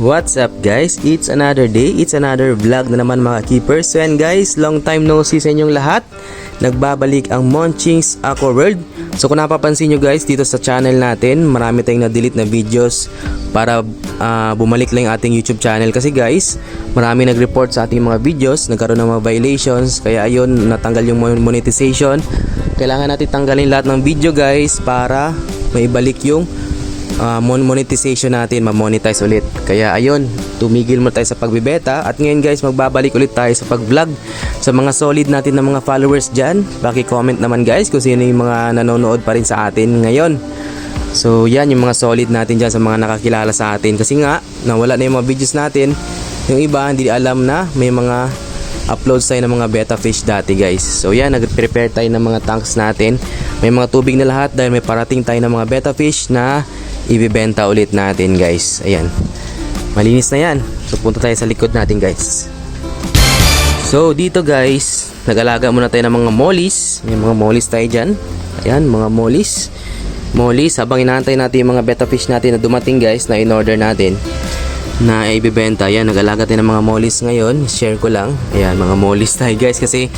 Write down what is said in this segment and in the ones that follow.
What's up guys? It's another day, it's another vlog na naman mga keepers. So yan guys, long time no see sa inyong lahat. Nagbabalik ang Monching's Aqua World. So kung napapansin nyo guys, dito sa channel natin, marami tayong na-delete na videos para bumalik lang yung ating YouTube channel. Kasi guys, marami nag-report sa ating mga videos, nagkaroon ng mga violations. Kaya ayun, natanggal yung monetization. Kailangan natin tanggalin lahat ng video guys para maibalik yung monetization natin, ma-monetize ulit. Kaya ayun, tumigil mo tayo sa pagbibeta. At ngayon guys, magbabalik ulit tayo sa pag-vlog. Sa mga solid natin na mga followers dyan, paki-comment naman guys kung sino yung mga nanonood pa rin sa atin ngayon. So yan yung mga solid natin dyan, sa mga nakakilala sa atin. Kasi nga, nawala na yung mga videos natin. Yung iba, hindi alam na may mga uploads tayo ng mga betta fish dati guys. So yan, nag-prepare tayo ng mga tanks natin. May mga tubig na lahat dahil may parating tayo ng mga betta fish na ibibenta ulit natin guys. Ayan, malinis na yan. So punta tayo sa likod natin guys. So dito guys, nag-alaga muna tayo ng mga mollies. May mga mollies tayo dyan. Ayan, mga mollies. Mollies, habang inaantay natin yung mga betta fish natin na dumating guys, na in-order natin na ibibenta. Ayan, nag-alaga tayo ng mga mollies ngayon. Share ko lang. Ayan, mga mollies tayo guys, kasi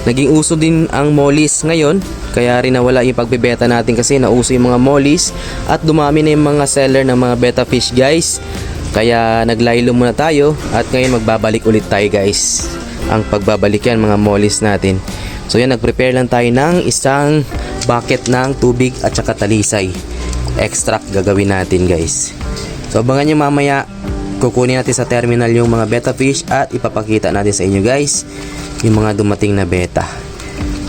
naging uso din ang mollies ngayon. Kaya rin nawala yung pagbebenta natin kasi nauso yung mga mollies at dumami na yung mga seller ng mga betta fish guys. Kaya naglaylo muna tayo at ngayon magbabalik ulit tayo guys. Ang pagbabalik yan, mga mollies natin. So yan, nag-prepare lang tayo ng isang bucket ng tubig at saka talisay. Extract gagawin natin guys. So abangan nyo mamaya, kukunin natin sa terminal yung mga betta fish at ipapakita natin sa inyo guys yung mga dumating na betta.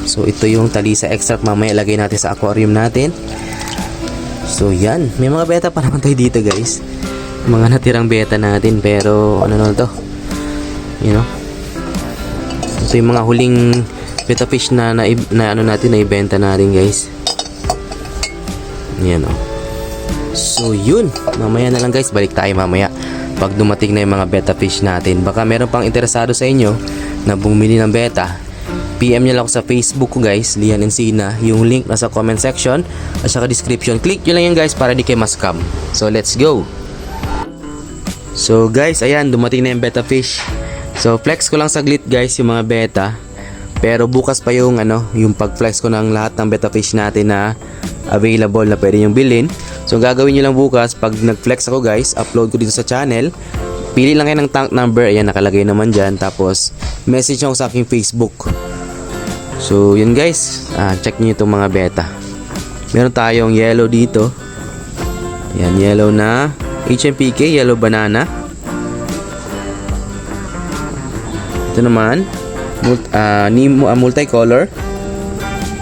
So ito yung talisa extract, mamaya ilagay natin sa aquarium natin. So yan, may mga betta pa naman tayo dito guys. Mga natirang betta natin, pero ano na to, you know, ito yung mga huling betta fish na ano natin, na ibenta natin guys. Yan o. So yun, mamaya na lang guys, balik tayo mamaya pag dumating na yung mga betta fish natin. Baka meron pang interesado sa inyo na bumili ng betta, PM nyo lang ako sa Facebook ko guys, Lian Encina. Yung link nasa comment section at saka description. Click nyo lang yan guys para di kayo ma-scam. So let's go. So guys, ayan, dumating na yung betta fish. So flex ko lang saglit guys yung mga betta. Pero bukas pa yung yung pag-flex ko ng lahat ng betta fish natin na available na pwede yung bilhin. So gagawin nyo lang bukas, pag nag-flex ako guys, upload ko dito sa channel. Pili lang kayo ng tank number, ayan, nakalagay naman dyan. Tapos message nyo sa aking Facebook. So yun guys, check nyo itong mga betta. Meron tayong yellow dito. Ayan, yellow na HMPK, yellow banana. Ito naman multicolor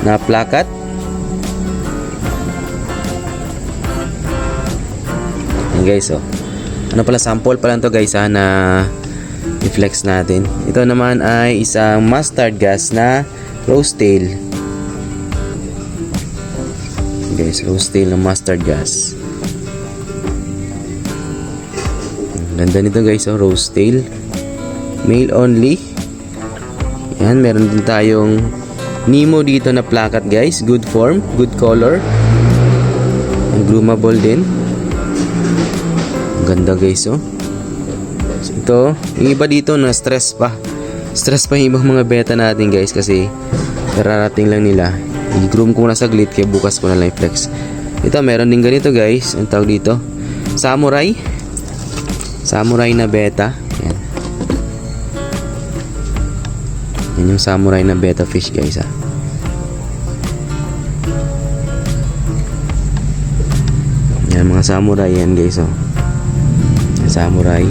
na plakat. Ayan guys, ano pala, sample pala ito guys na i-flex natin. Ito naman ay isang mustard gas na rose tail. Guys, rose tail na mustard gas. Ganda nito guys, rose tail. Male only. Yan, meron din tayong Nemo dito na plakat guys. Good form, good color. Groomable din. Ganda guys, So ito, yung iba dito na stress pa yung ibang mga betta natin guys, kasi kararating lang nila. I-groom ko na saglit, kaya bukas ko na lang i-flex. Ito, meron din ganito guys, ang tawag dito, samurai na betta. Yan. Yan yung samurai na betta fish guys Yan, mga samurai yan guys samurai.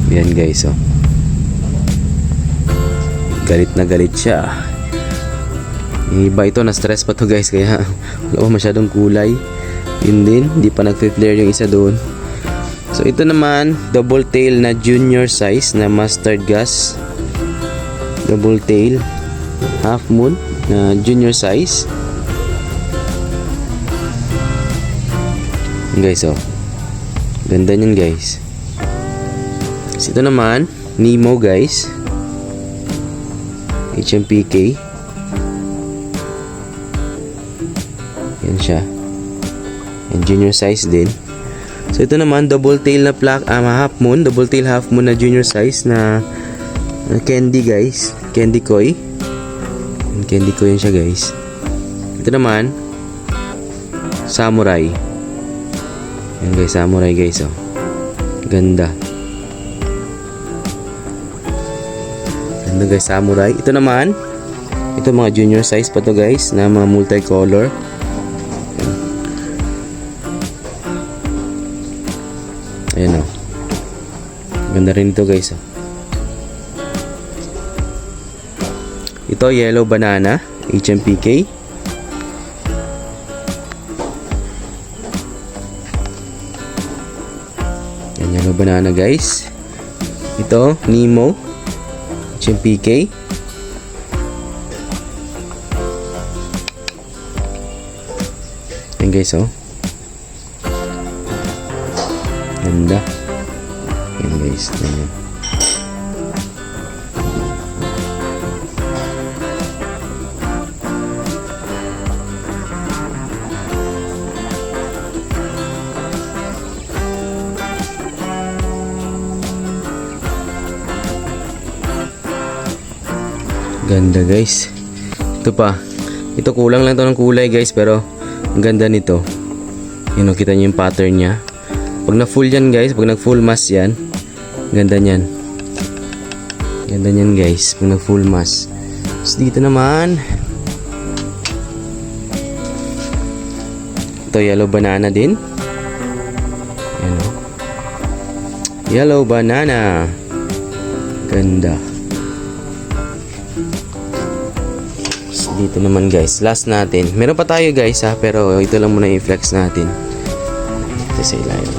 Yan guys, galit na galit siya. Yung iba ito, na stress pa to guys, kaya wala pa masyadong kulay. Yun din, hindi pa nag-flare yung isa doon. So ito naman, double tail na junior size na mustard gas. Double tail half moon na junior size. Yan guys, ganda nyan guys. So ito naman, Nemo guys, HMPK. Yan siya. Yan, junior size din. So ito naman double tail na half moon, double tail half moon na junior size na candy guys, candy koi. Candy koi yan siya guys. Ito naman samurai. Yan guys, samurai guys oh. Ganda. Ganda guys, samurai. Ito naman, ito mga junior size pa to guys na mga multicolor. Ayan o. Ganda rin ito guys o. Ito yellow banana HMPK. Yan, yellow banana guys. Ito Nemo HMPK. Yan guys oh. Ganda. Yan guys. Yan. Ganda guys. Ito pa. Ito kulang lang to ng kulay guys, pero ang ganda nito. Yun, kita niyo yung pattern niya. Pag na full yan guys, pag nag full mass yan, ganda niyan. Ganda niyan guys, pag nag full mass. Tapos dito naman, ito yellow banana din. Ayan o. Yellow banana. Ganda. Tapos dito naman guys, last natin. Meron pa tayo guys ha, pero ito lang muna i-flex natin. Ito sa ilalim.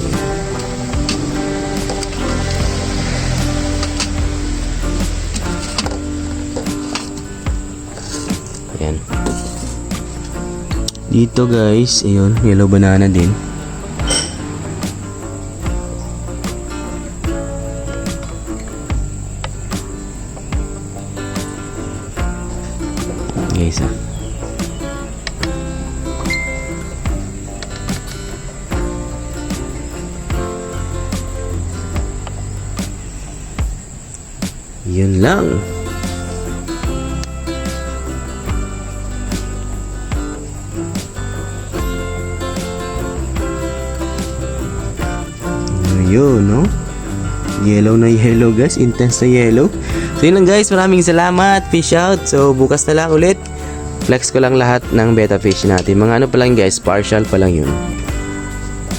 Ayan. Dito guys, ayun, yellow banana din. Guys ah. Yun lang. Yun, no? Yellow na yellow guys, intense na yellow. So yun lang guys, maraming salamat. Fish out. So bukas na lang ulit. Flex ko lang lahat ng betta fish natin. Mga ano pa lang guys, partial pa lang yun.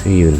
So yun.